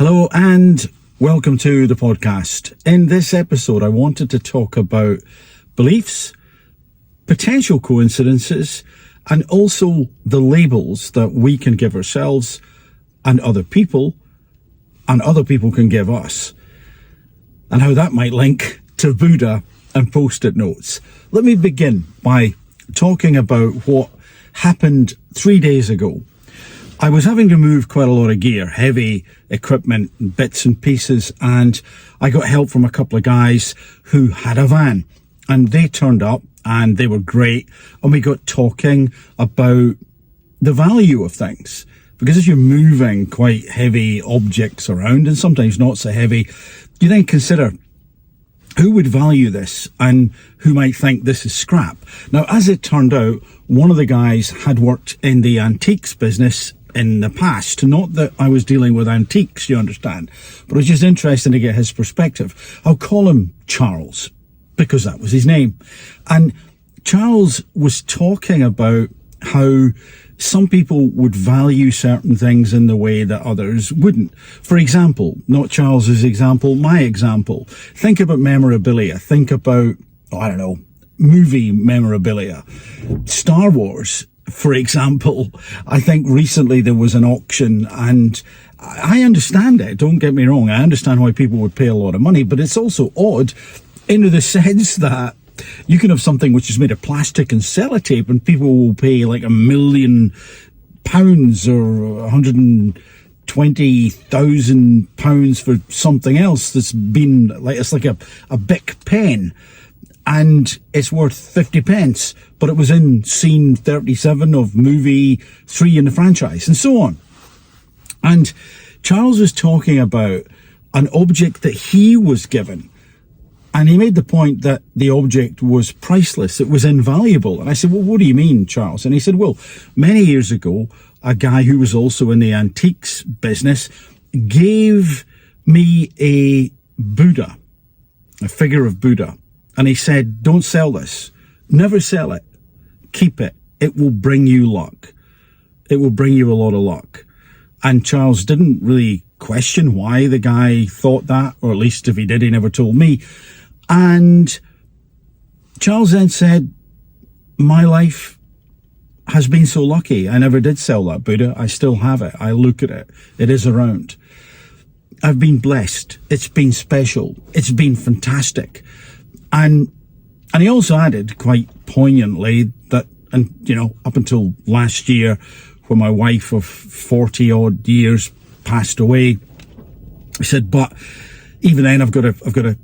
Hello and welcome to the podcast. In this episode, I wanted to talk about beliefs, potential coincidences, and also the labels that we can give ourselves and other people can give us, and how that might link to Buddha and post-it notes. Let me begin by talking about what happened 3 days ago. I was having to move quite a lot of gear, heavy equipment, bits and pieces, and I got help from a couple of guys who had a van, and they turned up and they were great, and we got talking about the value of things. Because as you're moving quite heavy objects around, and sometimes not so heavy, you then consider who would value this and who might think this is scrap. Now, as it turned out, one of the guys had worked in the antiques business in the past. Not that I was dealing with antiques, you understand, but it was just interesting to get his perspective. I'll call him Charles, because that was his name. And Charles was talking about how some people would value certain things in the way that others wouldn't. For example, not Charles's example, my example. Think about memorabilia. Think about, movie memorabilia. Star Wars, for example. I think recently there was an auction, and I understand it. Don't get me wrong. I understand why people would pay a lot of money, but it's also odd in the sense that you can have something which is made of plastic and sellotape, and people will pay like £1 million or £120,000 for something else that's been like, it's like a Bic pen, and it's worth 50 pence, but it was in scene 37 of movie 3 in the franchise, and so on. And Charles was talking about an object that he was given, and he made the point that the object was priceless. It was invaluable. And I said, well, what do you mean, Charles? And he said, well, many years ago, a guy who was also in the antiques business gave me a Buddha, a figure of Buddha. And he said, don't sell this. Never sell it. Keep it. It will bring you luck. It will bring you a lot of luck. And Charles didn't really question why the guy thought that, or at least if he did, he never told me. And Charles then said, my life has been so lucky. I never did sell that Buddha. I still have it. I look at it. It is around. I've been blessed. It's been special. It's been fantastic. And he also added quite poignantly that, and up until last year, when my wife of 40 odd years passed away, he said, but even then I've got to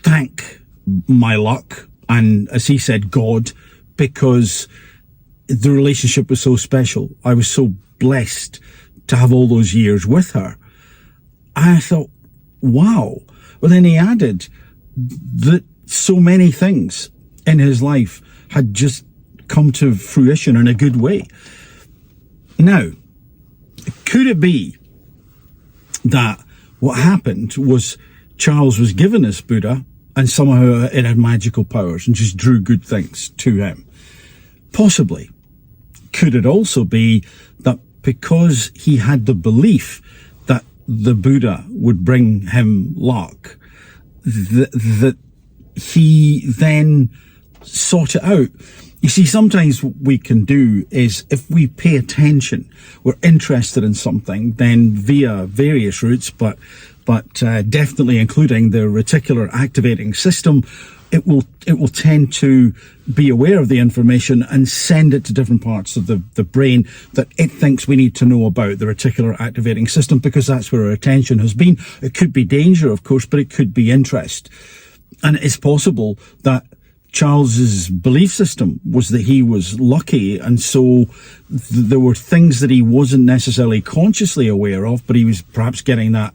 thank my luck, and as he said, God, because the relationship was so special. I was so blessed to have all those years with her. I thought, wow. Well, then he added that so many things in his life had just come to fruition in a good way. Now, could it be that what happened was Charles was given this Buddha and somehow it had magical powers and just drew good things to him? Possibly. Could it also be that because he had the belief that the Buddha would bring him luck, that he then sought it out? You see, sometimes what we can do is, if we pay attention, we're interested in something, then via various routes, but definitely including the reticular activating system, it will tend to be aware of the information and send it to different parts of the brain that it thinks we need to know about, the reticular activating system, because that's where our attention has been. It could be danger, of course, but it could be interest. And it's possible that Charles's belief system was that he was lucky, and so there were things that he wasn't necessarily consciously aware of, but he was perhaps getting that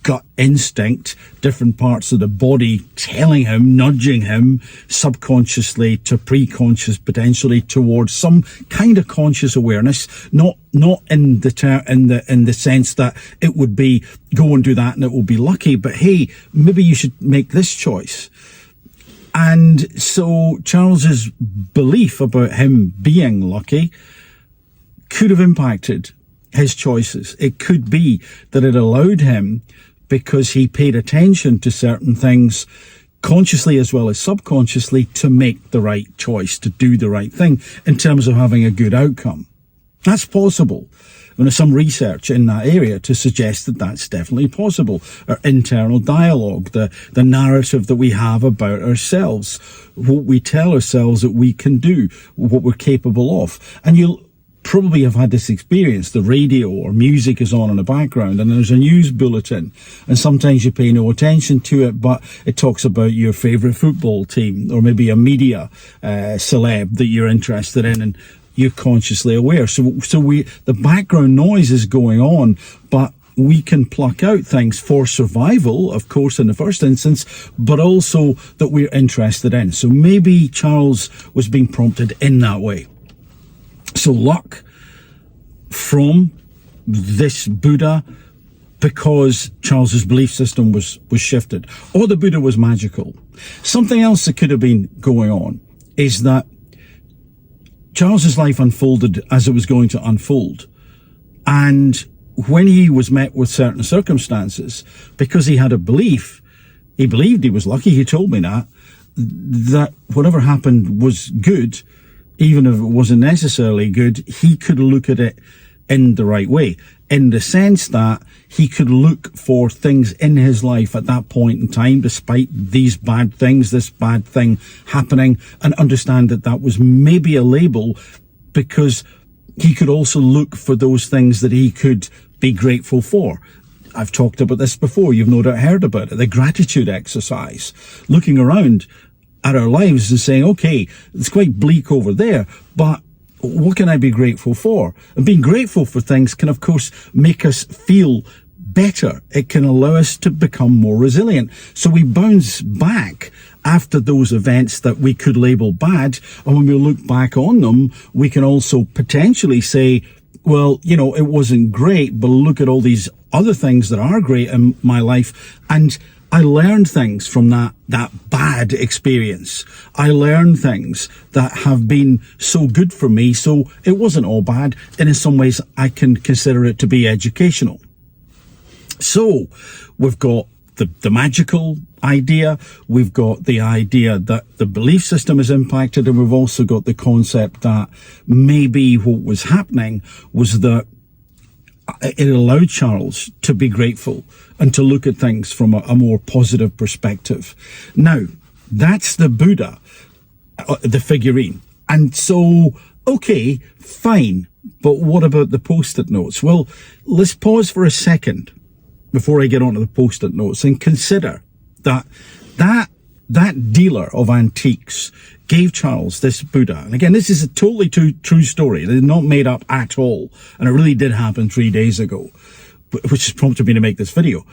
gut instinct, different parts of the body telling him, nudging him subconsciously to pre-conscious, potentially towards some kind of conscious awareness, not in the sense that it would be go and do that and it will be lucky, but hey, maybe you should make this choice. And so Charles's belief about him being lucky could have impacted his choices. It could be that it allowed him, because he paid attention to certain things consciously as well as subconsciously, to make the right choice, to do the right thing in terms of having a good outcome. That's possible. And there's some research in that area to suggest that that's definitely possible. Our internal dialogue, the narrative that we have about ourselves, what we tell ourselves that we can do, what we're capable of. And you'll probably have had this experience. The radio or music is on in the background and there's a news bulletin, and sometimes you pay no attention to it, but it talks about your favorite football team or maybe a media celeb that you're interested in, and you're consciously aware. So the background noise is going on, but we can pluck out things for survival, of course, in the first instance, but also that we're interested in. So maybe Charles was being prompted in that way. So luck from this Buddha, because Charles's belief system was shifted, or the Buddha was magical. Something else that could have been going on is that Charles's life unfolded as it was going to unfold. And when he was met with certain circumstances, because he had a belief, he believed he was lucky, he told me that whatever happened was good, even if it wasn't necessarily good, he could look at it in the right way, in the sense that he could look for things in his life at that point in time, despite these bad things, this bad thing happening, and understand that that was maybe a label, because he could also look for those things that he could be grateful for. I've talked about this before. You've no doubt heard about it. The gratitude exercise, looking around at our lives and saying, okay, it's quite bleak over there, but what can I be grateful for? And being grateful for things can, of course, make us feel better. It can allow us to become more resilient. So we bounce back after those events that we could label bad. And when we look back on them, we can also potentially say, well, you know, it wasn't great, but look at all these other things that are great in my life. And I learned things from that bad experience. I learned things that have been so good for me. So it wasn't all bad. And in some ways, I can consider it to be educational. So we've got the magical idea. We've got the idea that the belief system is impacted. And we've also got the concept that maybe what was happening was that it allowed Charles to be grateful and to look at things from a more positive perspective. Now, that's the Buddha, the figurine. And so, okay, fine. But what about the post-it notes? Well, let's pause for a second before I get onto the post-it notes and consider that dealer of antiques gave Charles this Buddha. And again, this is a totally true story. It's not made up at all. And it really did happen 3 days ago, which has prompted me to make this video.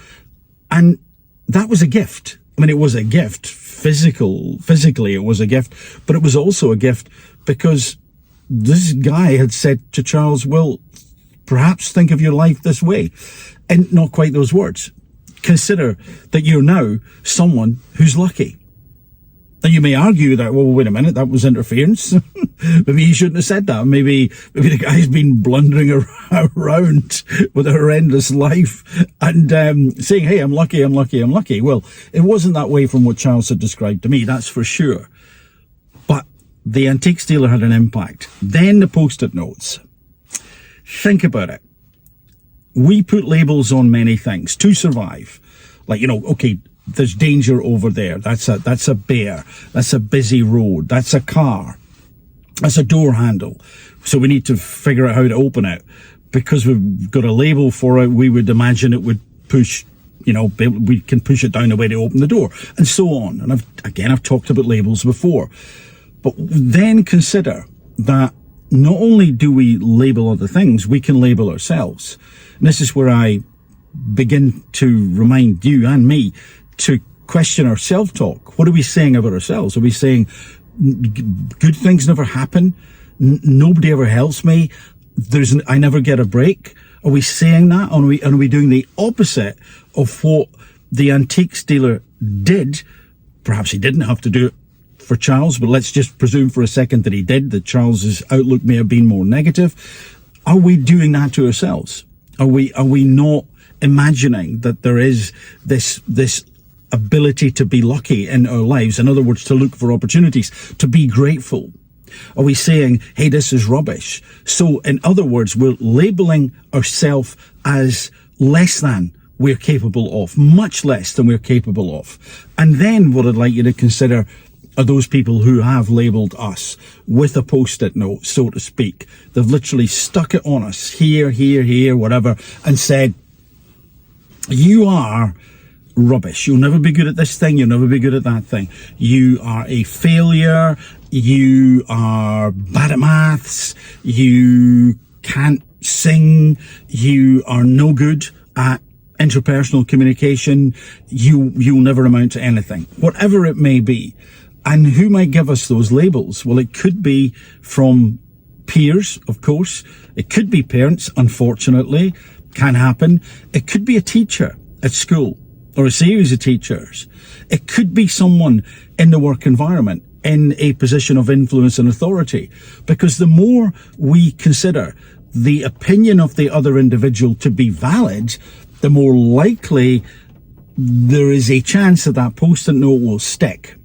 And that was a gift. I mean, it was a gift. Physically, it was a gift. But it was also a gift because this guy had said to Charles, well, perhaps think of your life this way. And not quite those words. Consider that you're now someone who's lucky. And you may argue that, well, wait a minute, that was interference. Maybe he shouldn't have said that. Maybe the guy's been blundering around with a horrendous life and saying, hey, I'm lucky, I'm lucky, I'm lucky. Well, it wasn't that way from what Charles had described to me, that's for sure. But the antique dealer had an impact. Then the post-it notes. Think about it. We put labels on many things to survive. Like, you know, okay, there's danger over there. That's a bear. That's a busy road. That's a car. That's a door handle. So we need to figure out how to open it. Because we've got a label for it, we would imagine it would push, you know, we can push it down the way to open the door, and so on. And I've talked about labels before. But then consider that not only do we label other things, we can label ourselves. And this is where I begin to remind you and me to question our self-talk. What are we saying about ourselves? Are we saying good things never happen? Nobody ever helps me. I never get a break. Are we saying that? Are we doing the opposite of what the antiques dealer did? Perhaps he didn't have to do it for Charles, but let's just presume for a second that he did, that Charles's outlook may have been more negative. Are we doing that to ourselves? Are we not imagining that there is this ability to be lucky in our lives? In other words, to look for opportunities, to be grateful. Are we saying, hey, this is rubbish? So in other words, we're labeling ourselves as less than we're capable of, much less than we're capable of. And then what I'd like you to consider are those people who have labelled us with a post-it note, so to speak. They've literally stuck it on us, here, here, here, whatever, and said, you are rubbish. You'll never be good at this thing. You'll never be good at that thing. You are a failure. You are bad at maths. You can't sing. You are no good at interpersonal communication. You'll never amount to anything, whatever it may be. And who might give us those labels? Well, it could be from peers, of course. It could be parents, unfortunately, can happen. It could be a teacher at school or a series of teachers. It could be someone in the work environment in a position of influence and authority. Because the more we consider the opinion of the other individual to be valid, the more likely there is a chance that that post-it note will stick.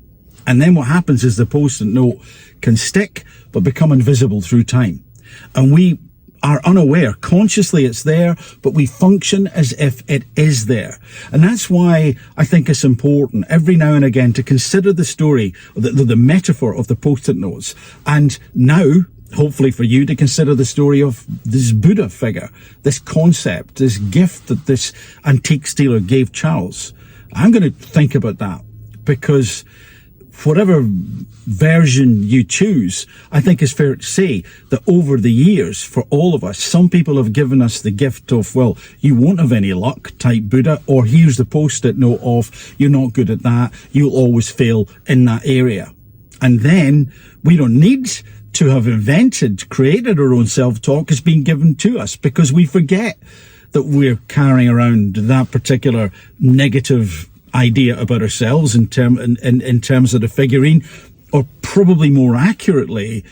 And then what happens is the post-it note can stick, but become invisible through time. And we are unaware. Consciously it's there, but we function as if it is there. And that's why I think it's important every now and again to consider the story, the metaphor of the post-it notes. And now, hopefully for you, to consider the story of this Buddha figure, this concept, this gift that this antique stealer gave Charles. I'm going to think about that, because whatever version you choose, I think it's fair to say that over the years, for all of us, some people have given us the gift of, well, you won't have any luck type Buddha, or here's the post-it note of, you're not good at that, you'll always fail in that area. And then we don't need to have created our own self-talk. It's been given to us, because we forget that we're carrying around that particular negative idea about ourselves in terms of the figurine, or probably more accurately,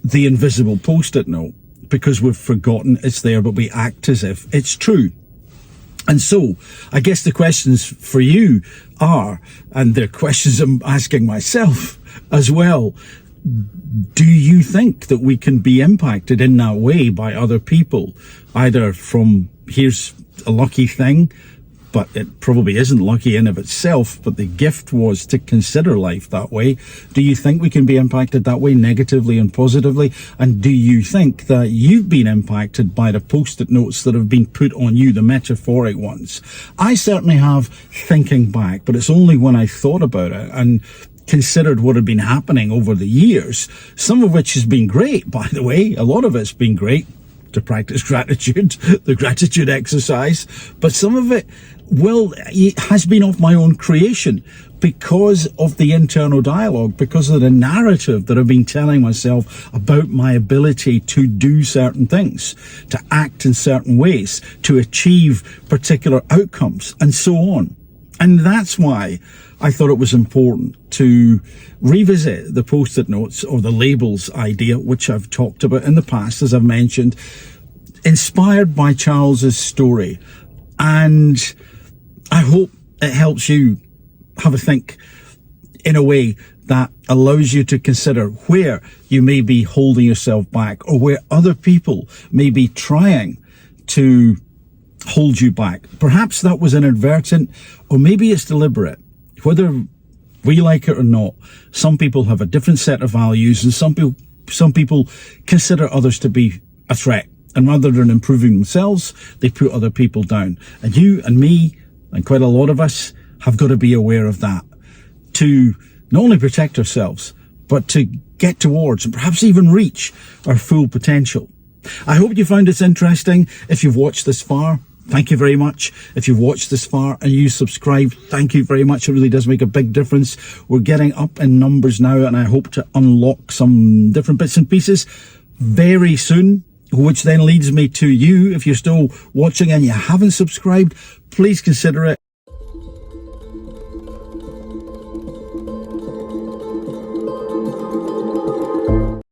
the invisible post-it note, because we've forgotten it's there, but we act as if it's true. And so I guess the questions for you are, and they're questions I'm asking myself as well, do you think that we can be impacted in that way by other people, either from, here's a lucky thing, but it probably isn't lucky in of itself, but the gift was to consider life that way. Do you think we can be impacted that way, negatively and positively? And do you think that you've been impacted by the post-it notes that have been put on you, the metaphoric ones? I certainly have, thinking back, but it's only when I thought about it and considered what had been happening over the years, some of which has been great, by the way. A lot of it's been great to practice gratitude, the gratitude exercise, but some of it, well, it has been of my own creation because of the internal dialogue, because of the narrative that I've been telling myself about my ability to do certain things, to act in certain ways, to achieve particular outcomes, and so on. And that's why I thought it was important to revisit the post-it notes or the labels idea, which I've talked about in the past, as I've mentioned, inspired by Charles's story. And I hope it helps you have a think in a way that allows you to consider where you may be holding yourself back, or where other people may be trying to hold you back. Perhaps that was inadvertent, or maybe it's deliberate. Whether we like it or not, some people have a different set of values, and some people consider others to be a threat. And rather than improving themselves, they put other people down. And you and me, and quite a lot of us, have got to be aware of that, to not only protect ourselves, but to get towards and perhaps even reach our full potential. I hope you found this interesting. If you've watched this far, thank you very much. If you've watched this far and you subscribe, thank you very much. It really does make a big difference. We're getting up in numbers now, and I hope to unlock some different bits and pieces very soon, which then leads me to you. If you're still watching and you haven't subscribed, please consider it.